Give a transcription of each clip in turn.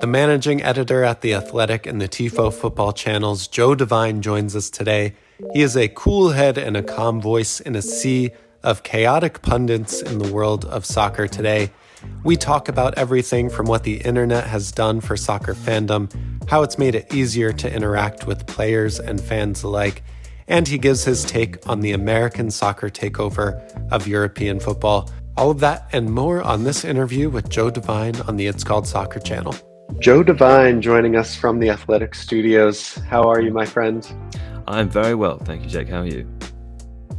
The managing editor at The Athletic and the Tifo football channels, Joe Devine, joins us today. He is a cool head and a calm voice in a sea of chaotic pundits in the world of soccer today. We talk about everything from what the internet has done for soccer fandom, how it's made it easier to interact with players and fans alike, and he gives his take on the American soccer takeover of European football. All of that and more on this interview with Joe Devine on the It's Called Soccer channel. Joe Devine joining us from the Athletic Studios. How are you, my friend? I'm very well, thank you, Jake. How are you?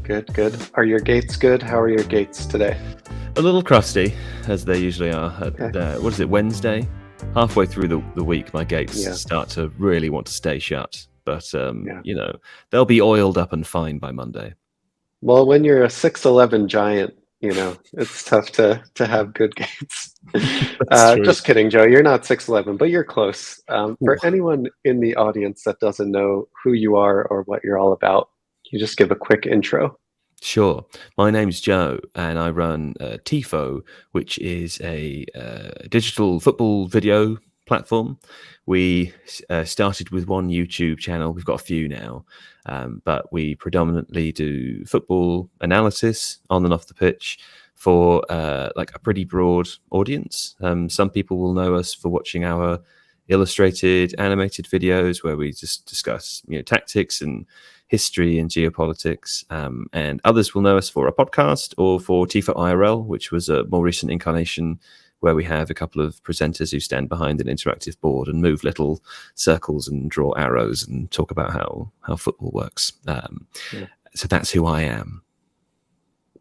Good, good. Are your gates good? How are your gates today? A little crusty, as they usually are. Okay. What is it, Wednesday? Halfway through the week, my gates start to really want to stay shut. But, you know, they'll be oiled up and fine by Monday. Well, when you're a 6'11" giant, you know, it's tough to have good gates. Just kidding, Joe. You're not 6'11", but you're close. For anyone in the audience that doesn't know who you are or what you're all about, can you just give a quick intro? Sure. My name's Joe, and I run Tifo, which is a digital football video platform. We started with one YouTube channel. We've got a few now, but we predominantly do football analysis on and off the pitch for like a pretty broad audience. Some people will know us for watching our illustrated animated videos where we just discuss, you know, tactics and history and geopolitics, and others will know us for a podcast or for Tifo IRL, which was a more recent incarnation where we have a couple of presenters who stand behind an interactive board and move little circles and draw arrows and talk about how football works. So that's who I am.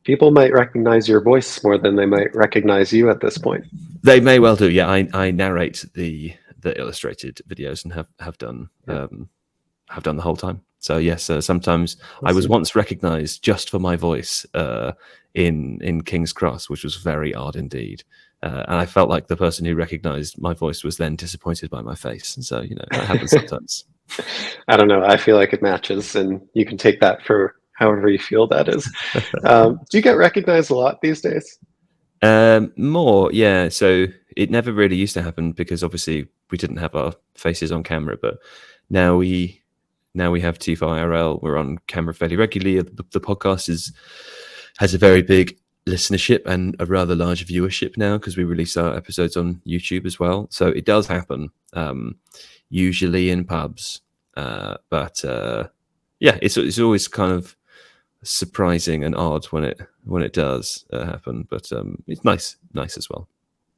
People might recognize your voice more than they might recognize you at this point. They may well do. Yeah, I narrate the illustrated videos and have done the whole time. So yes, sometimes I was once recognized just for my voice in King's Cross, which was very odd indeed. And I felt like the person who recognized my voice was then disappointed by my face. And so, you know, that happens sometimes. I don't know. I feel like it matches, and you can take that for however you feel that is. Do you get recognized a lot these days? More, yeah. So it never really used to happen because obviously we didn't have our faces on camera, but now we have Tifo IRL. We're on camera fairly regularly. The podcast has a very big listenership and a rather large viewership now because we release our episodes on YouTube as well. So it does happen, usually in pubs. But it's always kind of surprising and odd when it does happen. But it's nice as well.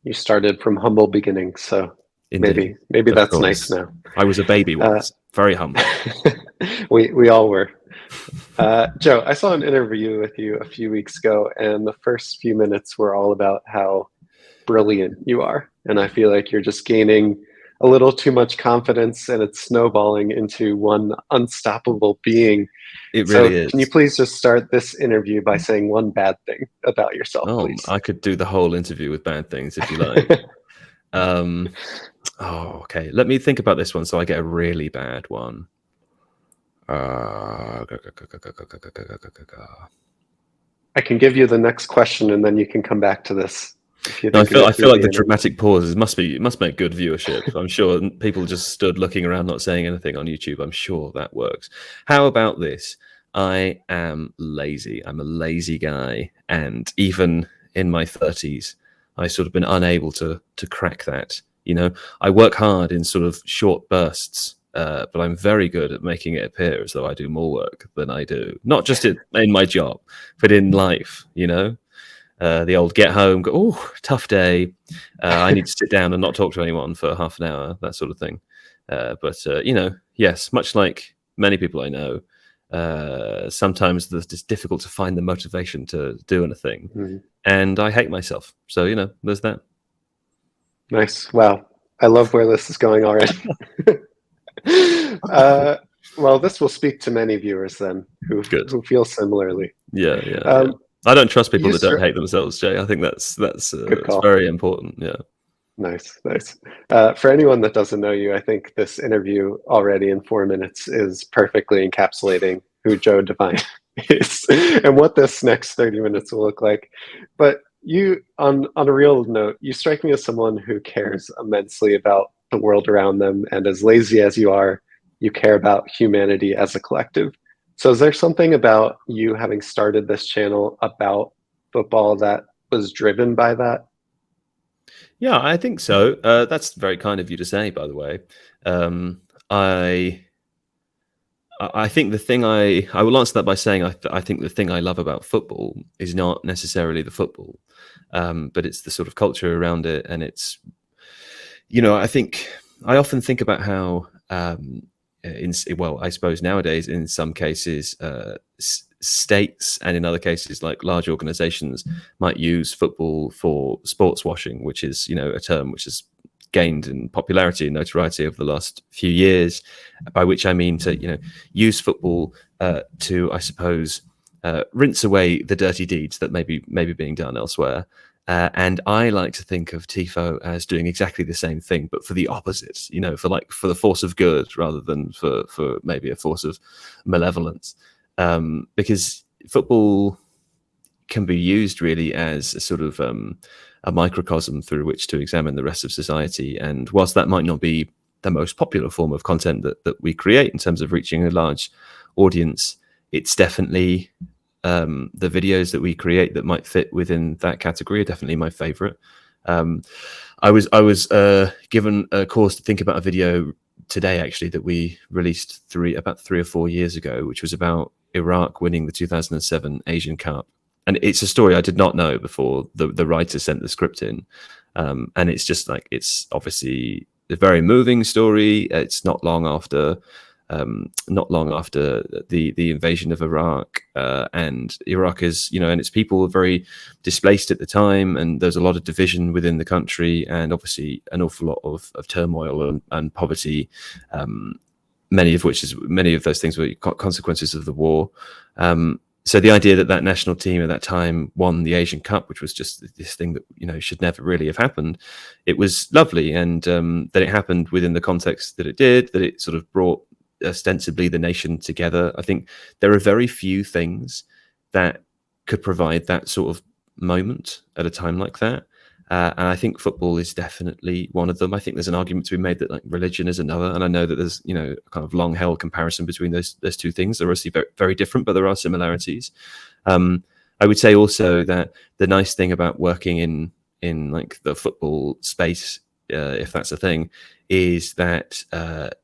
You started from humble beginnings, so Indeed. maybe that's course. Nice now. I was a baby once, very humble. we all were. Joe, I saw an interview with you a few weeks ago, and the first few minutes were all about how brilliant you are. And I feel like you're just gaining a little too much confidence, and it's snowballing into one unstoppable being. It really is. Can you please just start this interview by saying one bad thing about yourself, please? I could do the whole interview with bad things if you like. Okay. Let me think about this one so I get a really bad one. I can give you the next question, and then you can come back to this. I feel like the dramatic pauses must make good viewership. I'm sure people just stood looking around, not saying anything on YouTube. I'm sure that works. How about this? I am lazy. I'm a lazy guy, and even in my 30s, I've sort of been unable to crack that. You know, I work hard in sort of short bursts. But I'm very good at making it appear as though I do more work than I do. Not just in my job, but in life, you know? The old get home, go, oh, tough day. I need to sit down and not talk to anyone for half an hour, that sort of thing. But you know, yes, much like many people I know, sometimes it's difficult to find the motivation to do anything. Mm-hmm. And I hate myself. So, you know, there's that. Nice. Wow. I love where this is going already. Well, this will speak to many viewers then who feel similarly. Yeah. I don't trust people that don't hate themselves, Jay. I think that's very important. Yeah. Nice. For anyone that doesn't know you, I think this interview already in 4 minutes is perfectly encapsulating who Joe Devine is and what this next 30 minutes will look like. But you, on a real note, you strike me as someone who cares immensely about the world around them, and as lazy as you are, you care about humanity as a collective. So is there something about you having started this channel about football that was driven by that? Yeah, I think so. That's very kind of you to say, by the way. Um, I I think the thing I will answer that by saying I think the thing I love about football is not necessarily the football, but it's the sort of culture around it, and it's, you know, I think I often think about how well, I suppose nowadays in some cases states and in other cases like large organizations might use football for sports washing, which is, you know, a term which has gained in popularity and notoriety over the last few years, by which I mean to, you know, use football to, I suppose, rinse away the dirty deeds that may be being done elsewhere. And I like to think of Tifo as doing exactly the same thing, but for the opposite, you know, for the force of good rather than for maybe a force of malevolence. Because football can be used really as a sort of a microcosm through which to examine the rest of society. And whilst that might not be the most popular form of content that we create in terms of reaching a large audience, it's definitely the videos that we create that might fit within that category are definitely my favorite. I was given a course to think about a video today, actually, that we released about 3 or 4 years ago, which was about Iraq winning the 2007 Asian Cup. And it's a story I did not know before the writer sent the script in. And it's just like, it's obviously a very moving story. It's not long after the invasion of Iraq, and Iraq is, you know, and its people were very displaced at the time, and there's a lot of division within the country, and obviously an awful lot of turmoil and poverty, many of those things were consequences of the war. So the idea that national team at that time won the Asian Cup, which was just this thing that, you know, should never really have happened, it was lovely, and that it happened within the context that it did, that it sort of brought ostensibly the nation together. I think there are very few things that could provide that sort of moment at a time like that. And I think football is definitely one of them. I think there's an argument to be made that like religion is another. And I know that there's, you know, a kind of long held comparison between those two things. They're obviously very, very different, but there are similarities. I would say also that the nice thing about working in like the football space, if that's a thing, is that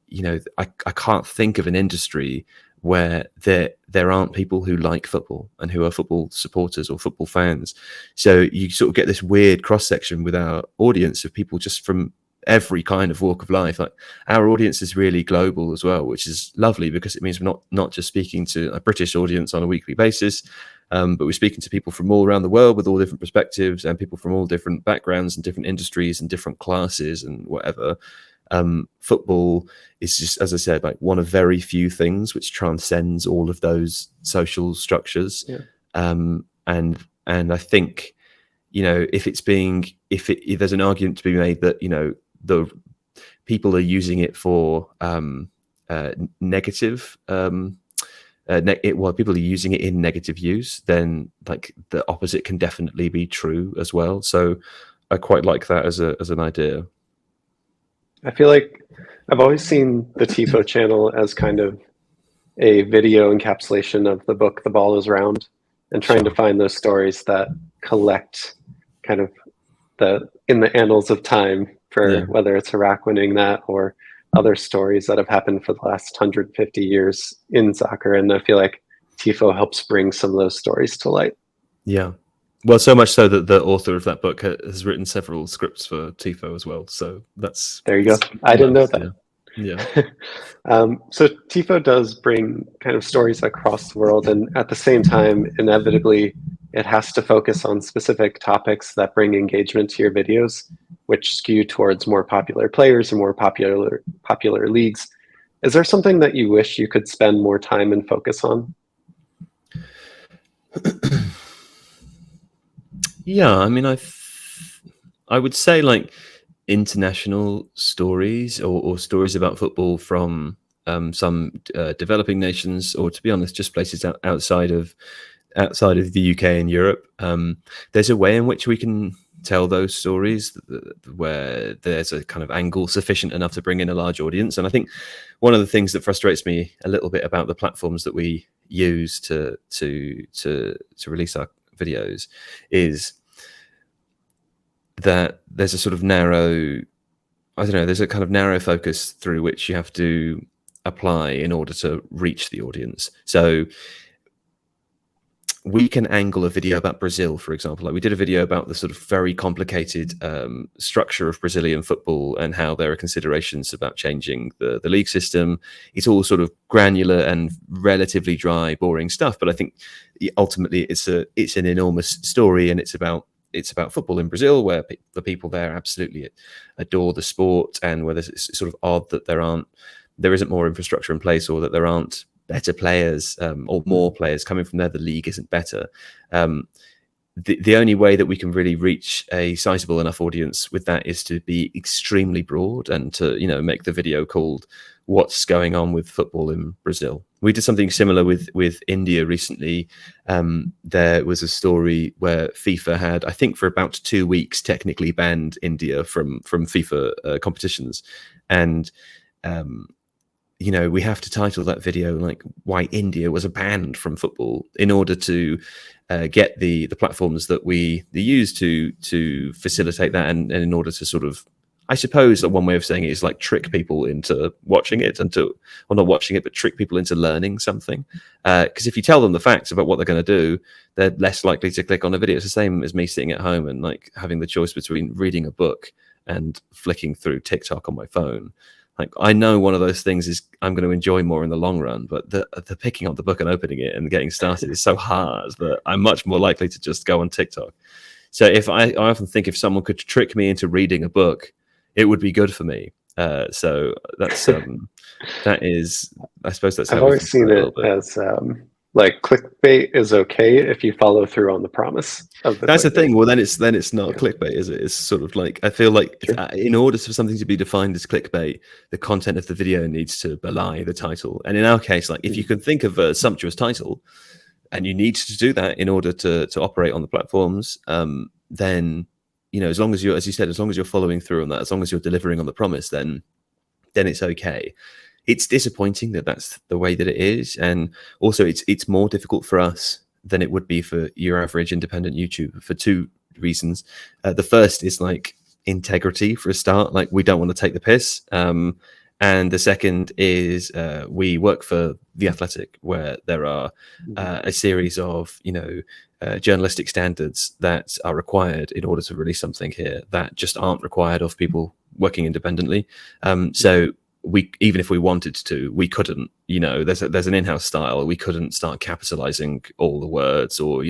you know, I can't think of an industry where there aren't people who like football and who are football supporters or football fans. So you sort of get this weird cross section with our audience of people just from every kind of walk of life. Like, our audience is really global as well, which is lovely because it means we're not just speaking to a British audience on a weekly basis, but we're speaking to people from all around the world with all different perspectives and people from all different backgrounds and different industries and different classes and whatever. Football is just, as I said, like one of very few things which transcends all of those social structures. Yeah. And I think, you know, if there's an argument to be made that, you know, the people are using it for negative, people are using it in negative use, then like the opposite can definitely be true as well. So I quite like that as an idea. I feel like I've always seen the Tifo channel as kind of a video encapsulation of the book The Ball Is Round, and trying to find those stories that collect kind of in the annals of time for whether it's Iraq winning that or other stories that have happened for the last 150 years in soccer. And I feel like Tifo helps bring some of those stories to light. Yeah. Well, so much so that the author of that book has written several scripts for Tifo as well. So there you go. I didn't know that. Yeah. So Tifo does bring kind of stories across the world, and at the same time, inevitably, it has to focus on specific topics that bring engagement to your videos, which skew towards more popular players and more popular leagues. Is there something that you wish you could spend more time and focus on? Yeah, I mean, I would say like international stories or stories about football from some developing nations, or to be honest, just places outside of the UK and Europe. There's a way in which we can tell those stories where there's a kind of angle sufficient enough to bring in a large audience. And I think one of the things that frustrates me a little bit about the platforms that we use to release our videos is that there's a sort of narrow, I don't know, there's a kind of narrow focus through which you have to apply in order to reach the audience. So we can angle a video about Brazil, for example. Like we did a video about the sort of very complicated structure of Brazilian football and how there are considerations about changing the league system. It's all sort of granular and relatively dry, boring stuff. But I think ultimately it's an enormous story, and it's about football in Brazil, where the people there absolutely adore the sport, and where it's sort of odd that there isn't more infrastructure in place, or that there aren't better players or more players coming from there. The league isn't better. The only way that we can really reach a sizable enough audience with that is to be extremely broad and to, make the video called "What's Going On with Football in Brazil." We did something similar with India recently. There was a story where FIFA had, I think for about 2 weeks, technically banned India from FIFA competitions. And we have to title that video like "Why India was banned from football" in order to get the platforms that we use to facilitate that, and in order to sort of, I suppose that one way of saying it is like trick people into watching it, or not watching it, but trick people into learning something. Because if you tell them the facts about what they're going to do, they're less likely to click on a video. It's the same as me sitting at home and like having the choice between reading a book and flicking through TikTok on my phone. Like, I know one of those things is I'm going to enjoy more in the long run, but the picking up the book and opening it and getting started is so hard that I'm much more likely to just go on TikTok. So if I often think if someone could trick me into reading a book, it would be good for me. So that's that is, I suppose that's how I've always seen it as like clickbait is okay if you follow through on the promise of the that's clickbait. the thing. Well, then it's not clickbait, is it? It's sort of like, I feel like in order for something to be defined as clickbait, the content of the video needs to belie the title. And in our case, like if you can think of a sumptuous title and you need to do that in order to operate on the platforms, then as long as you're, as you said, as long as you're following through on that, as long as you're delivering on the promise, then it's okay. It's disappointing that that's the way that it is, and also it's more difficult for us than it would be for your average independent YouTuber for two reasons. The first is like integrity for a start. Like, we don't want to take the piss. And the second is we work for The Athletic, where there are a series of journalistic standards that are required in order to release something here that just aren't required of people working independently. So we, even if we wanted to, we couldn't. There's an in-house style. We couldn't start capitalizing all the words or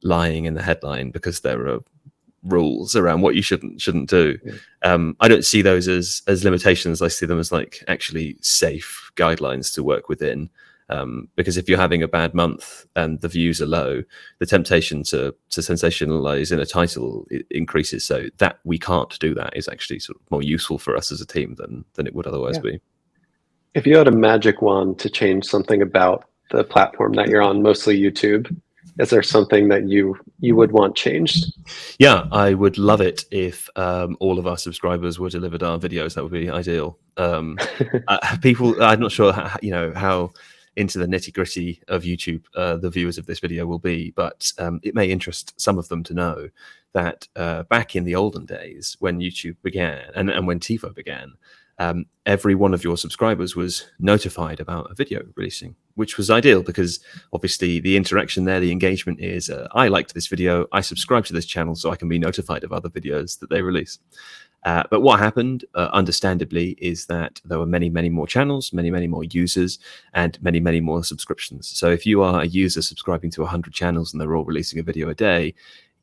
lying in the headline, because there are rules around what you shouldn't do. I don't see those as limitations. I see them as like actually safe guidelines to work within. Because if you're having a bad month and the views are low, the temptation to sensationalize in a title increases. So that we can't do that is actually sort of more useful for us as a team than it would otherwise be. If you had a magic wand to change something about the platform that you're on, mostly YouTube, is there something that you would want changed? Yeah, I would love it if all of our subscribers were delivered our videos. That would be ideal. People, I'm not sure how into the nitty-gritty of YouTube the viewers of this video will be, but it may interest some of them to know that back in the olden days when YouTube began and when Tifo began, every one of your subscribers was notified about a video releasing, which was ideal because obviously the interaction there, the engagement is, I liked this video, I subscribe to this channel so I can be notified of other videos that they release. But what happened, understandably, is that there were many, many more channels, many, many more users, and many, many more subscriptions. So if you are a user subscribing to 100 channels and they're all releasing a video a day,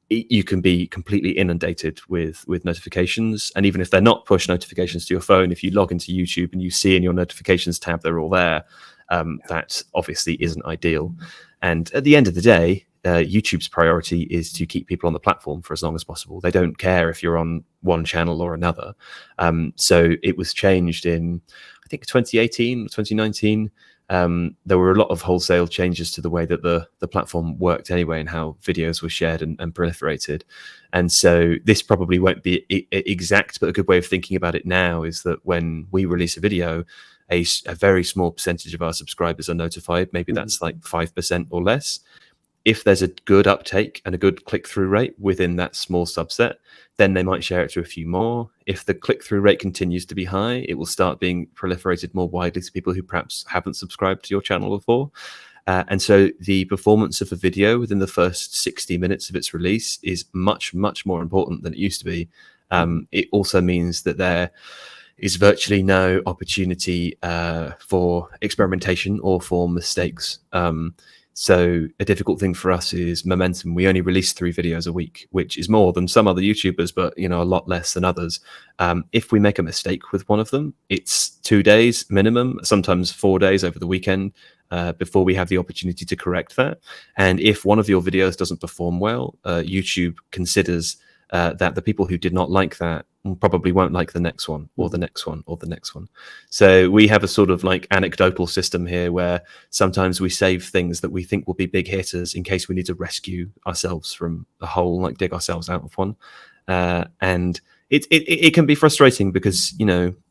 you can be completely inundated with notifications. And even if they're not push notifications to your phone, if you log into YouTube and you see in your notifications tab they're all there, that obviously isn't ideal. And at the end of the day, YouTube's priority is to keep people on the platform for as long as possible. They don't care if you're on one channel or another. So it was changed in, I think, 2018, 2019. there were a lot of wholesale changes to the way that the platform worked anyway, and how videos were shared and proliferated. And so this probably won't be exact, but a good way of thinking about it now is that when we release a video, a very small percentage of our subscribers are notified. Maybe that's like 5% or less. If there's a good uptake and a good click-through rate within that small subset, then they might share it to a few more. If the click-through rate continues to be high, it will start being proliferated more widely to people who perhaps haven't subscribed to your channel before. And so the performance of a video within the first 60 minutes of its release is much, much more important than it used to be. It also means that there is virtually no opportunity for experimentation or for mistakes. So a difficult thing for us is momentum. We only release 3 videos a week, which is more than some other YouTubers, but a lot less than others. If we make a mistake with one of them, it's 2 days minimum, sometimes 4 days over the weekend, before we have the opportunity to correct that. And if one of your videos doesn't perform well, YouTube considers that the people who did not like that probably won't like the next one or the next one or the next one. So we have a sort of like anecdotal system here where sometimes we save things that we think will be big hitters in case we need to rescue ourselves from a hole, like dig ourselves out of one. And it can be frustrating because,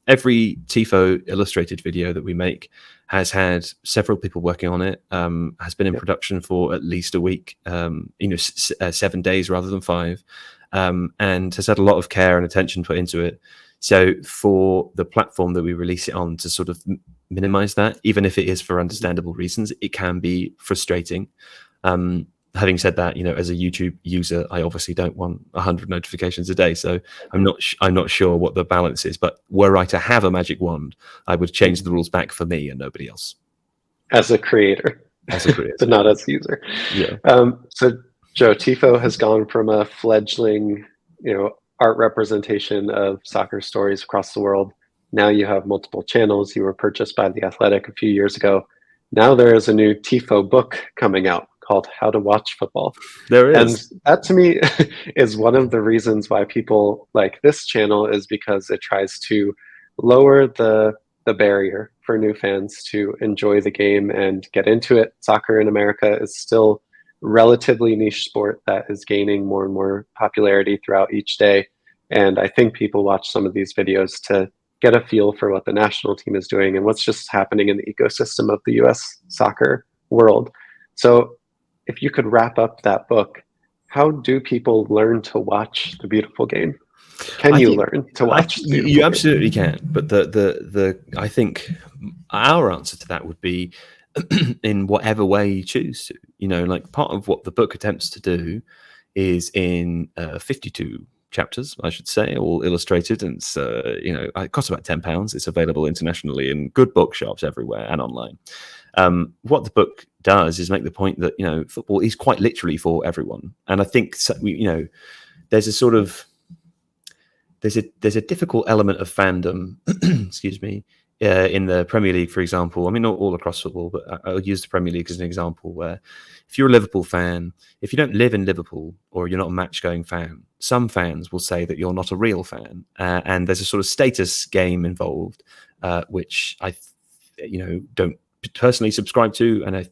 every Tifo illustrated video that we make has had several people working on it, has been in production for at least a week, 7 days rather than 5. And has had a lot of care and attention put into it. So for the platform that we release it on to sort of minimize that, even if it is for understandable reasons, it can be frustrating. Having said that, as a YouTube user, I obviously don't want 100 notifications a day. So I'm not sure what the balance is. But were I to have a magic wand, I would change the rules back for me and nobody else. As a creator. But not as a user. Yeah. So Joe, Tifo has gone from a fledgling, art representation of soccer stories across the world. Now you have multiple channels. You were purchased by The Athletic a few years ago. Now there is a new Tifo book coming out called How to Watch Football. There is. And that to me is one of the reasons why people like this channel, is because it tries to lower the barrier for new fans to enjoy the game and get into it. Soccer in America is still relatively niche sport that is gaining more and more popularity throughout each day. And I think people watch some of these videos to get a feel for what the national team is doing and what's just happening in the ecosystem of the US soccer world. So if you could wrap up that book, how do people learn to watch the beautiful game? Can you learn to watch the beautiful game? You absolutely can. But I think our answer to that would be in whatever way you choose to. Like part of what the book attempts to do is in 52 chapters, I should say, all illustrated, and it's it costs about £10. It's available internationally in good bookshops everywhere and online. What the book does is make the point that football is quite literally for everyone, and I think there's a sort of there's a difficult element of fandom, excuse me, in the Premier League, for example. I mean, not all across football, but I'll use the Premier League as an example, where if you're a Liverpool fan, if you don't live in Liverpool or you're not a match-going fan, some fans will say that you're not a real fan. And there's a sort of status game involved, which I don't personally subscribe to. And I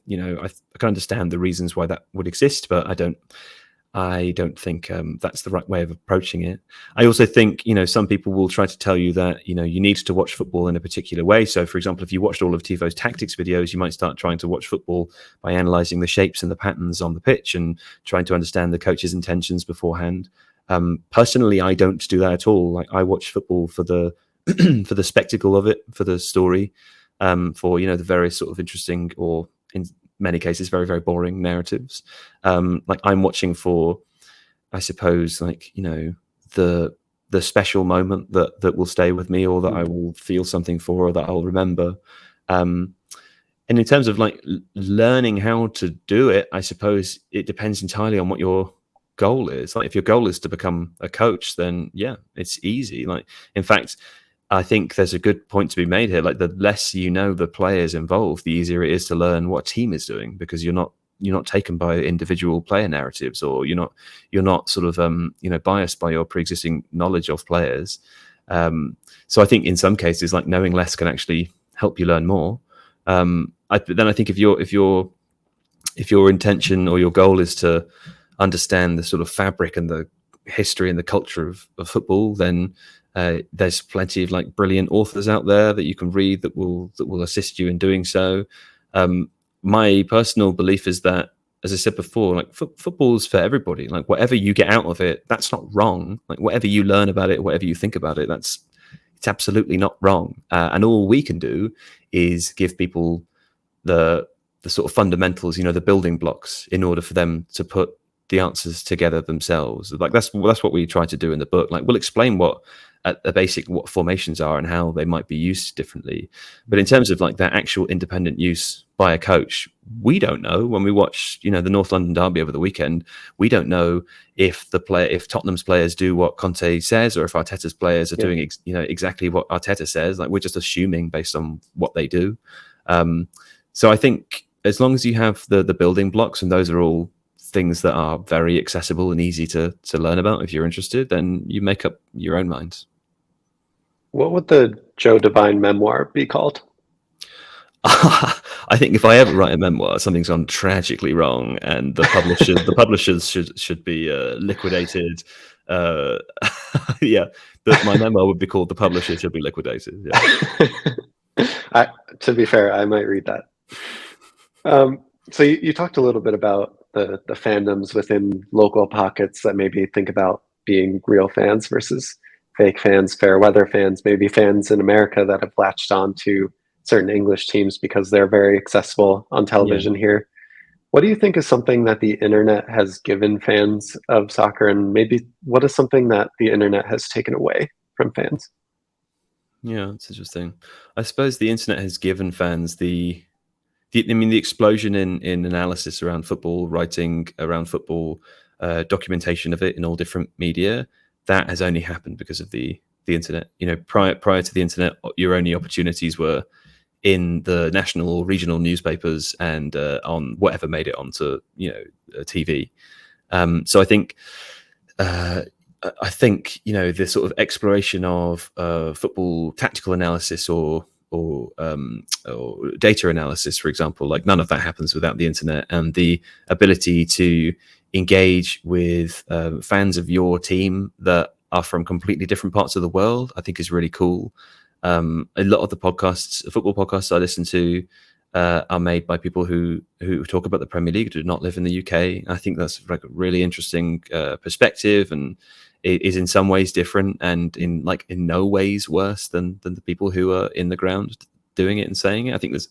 can understand the reasons why that would exist, but I don't think that's the right way of approaching it. I also think, some people will try to tell you that, you need to watch football in a particular way. So, for example, if you watched all of Tifo's tactics videos, you might start trying to watch football by analyzing the shapes and the patterns on the pitch and trying to understand the coach's intentions beforehand. Personally, I don't do that at all. Like, I watch football for the for the spectacle of it, for the story, for the various sort of interesting, or in many cases very, very boring narratives. Like, I'm watching for, I suppose, the special moment that will stay with me, or that I will feel something for, or that I'll remember. And in terms of learning how to do it, I suppose it depends entirely on what your goal is. Like, if your goal is to become a coach, then yeah, it's easy. In fact, I think there's a good point to be made here. Like, the less you know the players involved, the easier it is to learn what a team is doing, because you're not taken by individual player narratives, or you're not sort of biased by your pre-existing knowledge of players. So I think in some cases, knowing less can actually help you learn more. then I think if your intention or your goal is to understand the sort of fabric and the history and the culture of football, then there's plenty of like brilliant authors out there that you can read that will assist you in doing so. My personal belief is that, as I said before, like football is for everybody. Like whatever you get out of it, that's not wrong. Like whatever you learn about it, whatever you think about it, it's absolutely not wrong. And all we can do is give people the sort of fundamentals, the building blocks, in order for them to put the answers together themselves. Like that's what we try to do in the book. Like we'll explain what formations are and how they might be used differently. But in terms of like their actual independent use by a coach, we don't know. When we watch, the North London derby over the weekend, we don't know if Tottenham's players do what Conte says, or if Arteta's players are doing exactly what Arteta says. Like we're just assuming based on what they do. So I think as long as you have the building blocks, and those are all things that are very accessible and easy to learn about, if you're interested, then you make up your own mind. What would the Joe Devine memoir be called? I think if I ever write a memoir, something's gone tragically wrong, and the publishers should be liquidated. Yeah, my memoir would be called "The Publisher Should Be Liquidated." Yeah. To be fair, I might read that. So you talked a little bit about the fandoms within local pockets that maybe think about being real fans versus fake fans, fair weather fans, maybe fans in America that have latched on to certain English teams because they're very accessible on television here. What do you think is something that the internet has given fans of soccer, and maybe what is something that the internet has taken away from fans? Yeah, it's interesting. I suppose the internet has given fans the explosion in analysis around football, writing around football, documentation of it in all different media. That has only happened because of the internet. Prior to the internet, your only opportunities were in the national or regional newspapers and on whatever made it onto TV. So I think the sort of exploration of football tactical analysis or data analysis, for example, like none of that happens without the internet, and the ability to engage with fans of your team that are from completely different parts of the world, I think is really cool. A lot of the football podcasts I listen to are made by people who talk about the Premier League, who do not live in the UK. I think that's like a really interesting perspective, and it is in some ways different, and in no ways worse than the people who are in the ground doing it and saying it. I think there's,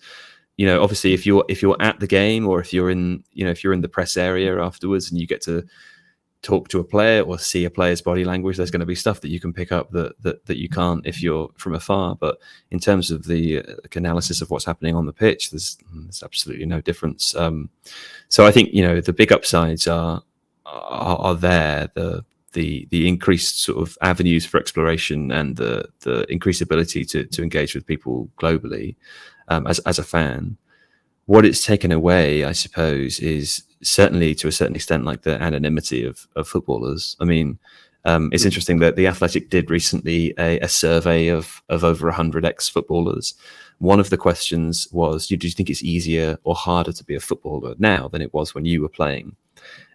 obviously if you're at the game, or if you're in the press area afterwards and you get to talk to a player or see a player's body language, there's going to be stuff that you can pick up that you can't if you're from afar. But in terms of the analysis of what's happening on the pitch, there's absolutely no difference. So I think the big upsides are there. The increased sort of avenues for exploration, and the increased ability to engage with people globally as a fan. What it's taken away, I suppose, is certainly to a certain extent like the anonymity of footballers. I mean, it's interesting that The Athletic did recently a survey of over 100 ex-footballers. One of the questions was, do you think it's easier or harder to be a footballer now than it was when you were playing?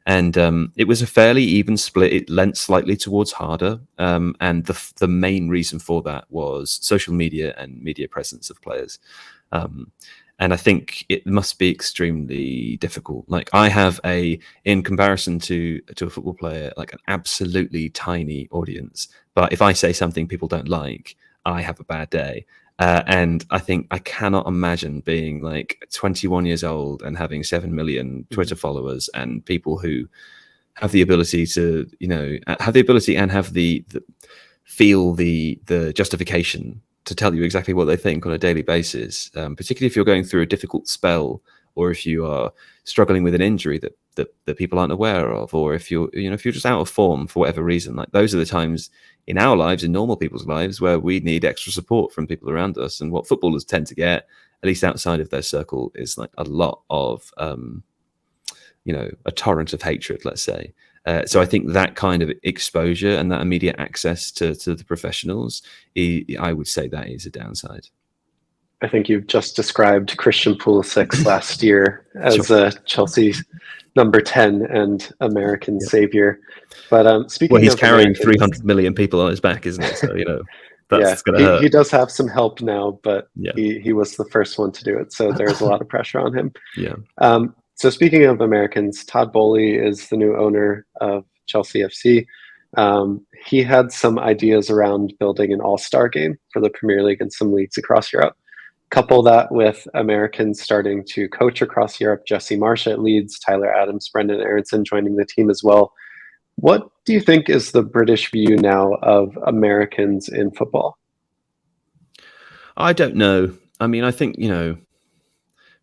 And it was a fairly even split. It lent slightly towards harder. And the main reason for that was social media and media presence of players. And I think it must be extremely difficult. Like I have in comparison to a football player, like an absolutely tiny audience. But if I say something people don't like, I have a bad day. And I think I cannot imagine being like 21 years old and having 7 million Twitter followers, and people who have the ability to, and have the feel the justification to tell you exactly what they think on a daily basis, particularly if you're going through a difficult spell, or if you are struggling with an injury that people aren't aware of, or if you're just out of form for whatever reason. Like those are the times in our lives, in normal people's lives, where we need extra support from people around us. And what footballers tend to get, at least outside of their circle, is like a lot of a torrent of hatred, let's say. So I think that kind of exposure and that immediate access to the professionals, I would say that is a downside. I think you've just described Christian Pulisic last year as Sure. a Chelsea number 10 and American Yeah. savior. But Well, speaking he's of carrying Americans, 300 million people on his back, isn't he? So, yeah, that's going to hurt. he does have some help now, but Yeah. he was the first one to do it. So there's a lot of pressure on him. Yeah. So speaking of Americans, Todd Bowley is the new owner of Chelsea FC. He had some ideas around building an all-star game for the Premier League and some leagues across Europe. Couple that with Americans starting to coach across Europe, Jesse Marsh at Leeds, Tyler Adams, Brendan Aronson joining the team as well. What do you think is the British view now of Americans in football? I don't know. I mean, I think,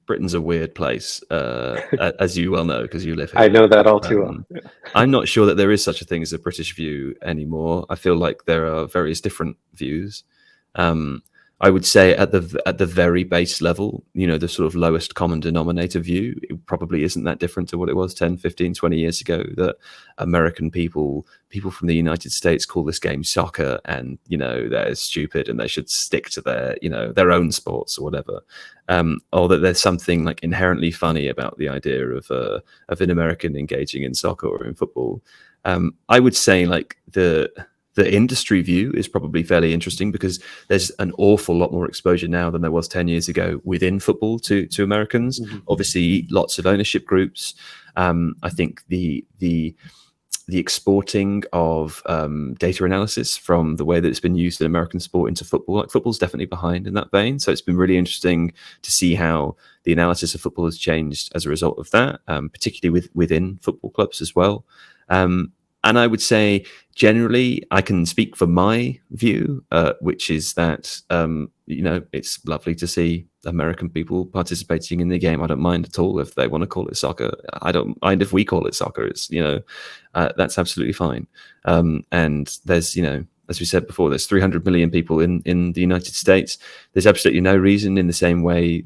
Britain's a weird place, as you well know, because you live here. I know that all too well. Yeah. I'm not sure that there is such a thing as a British view anymore. I feel like there are various different views. I would say at the very base level, the sort of lowest common denominator view, it probably isn't that different to what it was 10, 15, 20 years ago, that American people from the United States call this game soccer, and, they're stupid and they should stick to their own sports or whatever. Or that there's something like inherently funny about the idea of an American engaging in soccer or in football. I would say like the industry view is probably fairly interesting because there's an awful lot more exposure now than there was 10 years ago within football to Americans. Mm-hmm. Obviously, lots of ownership groups. I think the exporting of data analysis from the way that it's been used in American sport into football, like football's definitely behind in that vein. So it's been really interesting to see how the analysis of football has changed as a result of that, particularly within football clubs as well. And I would say, generally, I can speak for my view, which is that, it's lovely to see American people participating in the game. I don't mind at all if they want to call it soccer. I don't mind if we call it soccer. It's, that's absolutely fine. And there's, as we said before, there's 300 million people in the United States. There's absolutely no reason, in the same way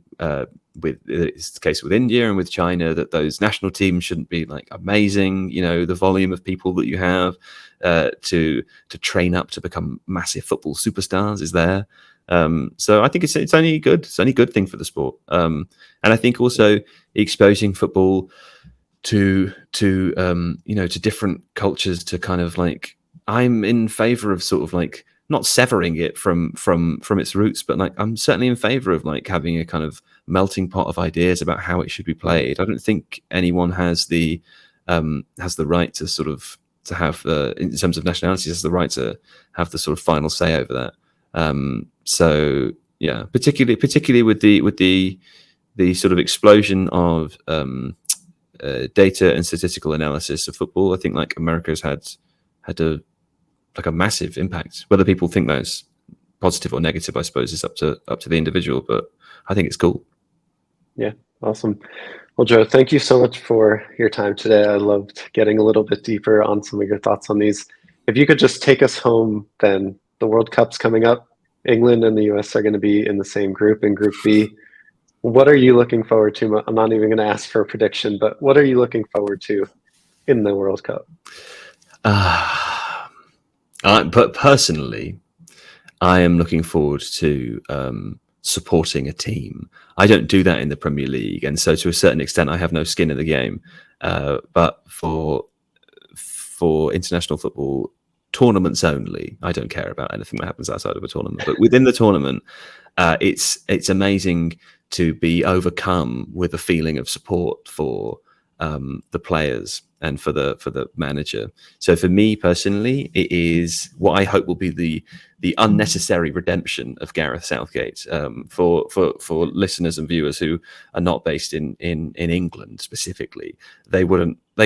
it's the case with India and with China, that those national teams shouldn't be like amazing. The volume of people that you have to train up to become massive football superstars is there. So I think it's only good. It's only a good thing for the sport. And I think also exposing football to different cultures, to kind of like, I'm in favor of sort of like not severing it from its roots, but like I'm certainly in favor of like having a kind of melting pot of ideas about how it should be played. I don't think anyone has the right to sort of to have in terms of nationalities, has the right to have the sort of final say over that. So yeah, particularly with the sort of explosion of data and statistical analysis of football, I think like America's had a massive impact. Whether people think that's positive or negative, I suppose, is up to the individual, but I think it's cool. Yeah, awesome. Well, Joe, thank you so much for your time today. I loved getting a little bit deeper on some of your thoughts on these. If you could just take us home, then the World Cup's coming up. England and the US are going to be in the same group, in Group B. What are you looking forward to? I'm not even going to ask for a prediction, but what are you looking forward to in the World Cup? But personally, I am looking forward to supporting a team. I don't do that in the Premier League, and so to a certain extent, I have no skin in the game. But for international football tournaments only, I don't care about anything that happens outside of a tournament. But within the tournament, it's amazing to be overcome with a feeling of support for the players and for the manager. So for me personally, it is what I hope will be the unnecessary redemption of Gareth Southgate. For listeners and viewers who are not based in England specifically, they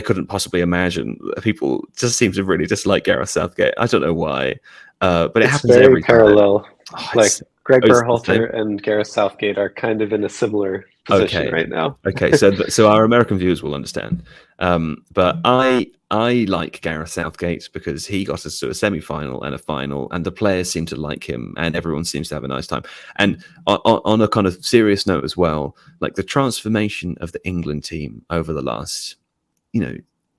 couldn't possibly imagine. People just seem to really dislike Gareth Southgate. I don't know why, but it happens very every parallel. time. Greg Berhalter and Gareth Southgate are kind of in a similar position right now. Okay, so our American viewers will understand. But I like Gareth Southgate because he got us to a semi-final and a final, and the players seem to like him, and everyone seems to have a nice time. And on a kind of serious note as well, like the transformation of the England team over the last,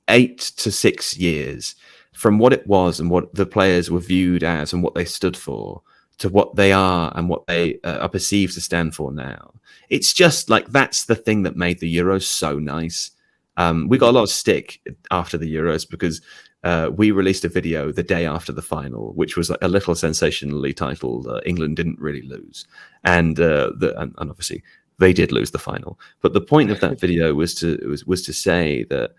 8 to 6 years, from what it was and what the players were viewed as and what they stood for, to what they are and what they are perceived to stand for now. It's just like that's the thing that made the Euros so nice. We got a lot of stick after the Euros because we released a video the day after the final, which was like a little sensationally titled "England didn't really lose," and obviously they did lose the final. But the point of that video was to say that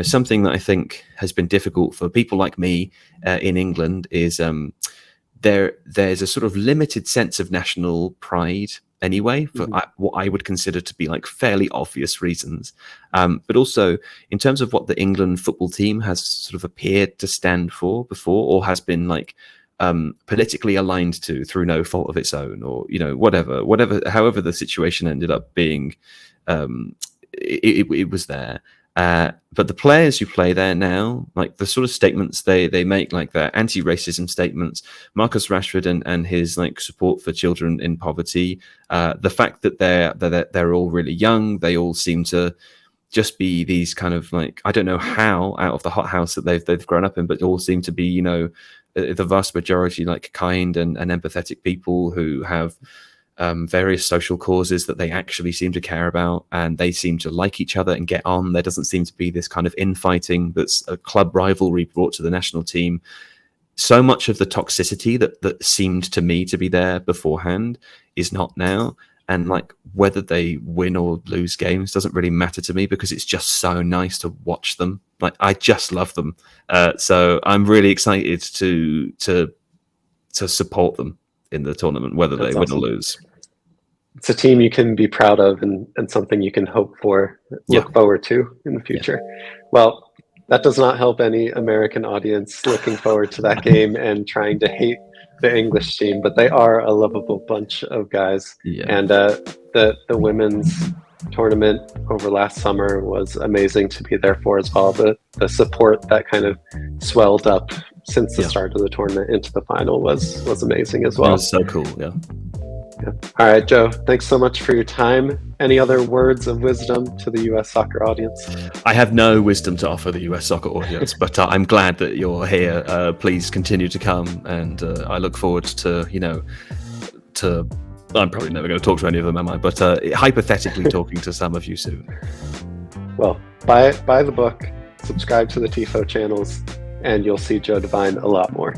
something that I think has been difficult for people like me in England is there's a sort of limited sense of national pride anyway, for what I would consider to be like fairly obvious reasons. But also in terms of what the England football team has sort of appeared to stand for before, or has been like politically aligned to through no fault of its own, or however the situation ended up being, it was there. But the players who play there now, like the sort of statements they make, like their anti-racism statements, Marcus Rashford and his like support for children in poverty, the fact that they're all really young, they all seem to just be these kind of like, I don't know how out of the hothouse that they've grown up in, but all seem to be the vast majority like kind and empathetic people who have various social causes that they actually seem to care about, and they seem to like each other and get on. There doesn't seem to be this kind of infighting that's a club rivalry brought to the national team. So much of the toxicity that seemed to me to be there beforehand is not now. And like whether they win or lose games doesn't really matter to me, because it's just so nice to watch them. Like I just love them. So I'm really excited to support them in the tournament, whether they win or lose. It's a team you can be proud of and something you can hope for, look forward to in the future. Well, that does not help any American audience looking forward to that game and trying to hate the English team, but they are a lovable bunch of guys. And the women's tournament over last summer was amazing to be there for as well. The support that kind of swelled up since the start of the tournament into the final was amazing as well. It was so cool. Yeah. All right, Joe, thanks so much for your time. Any other words of wisdom to the US soccer audience? I have no wisdom to offer the US soccer audience, but I'm glad that you're here. Please continue to come, and I look forward to I'm probably never going to talk to any of them, am I? But hypothetically talking to some of you soon. Well, buy the book, subscribe to the Tifo channels, and you'll see Joe Devine a lot more.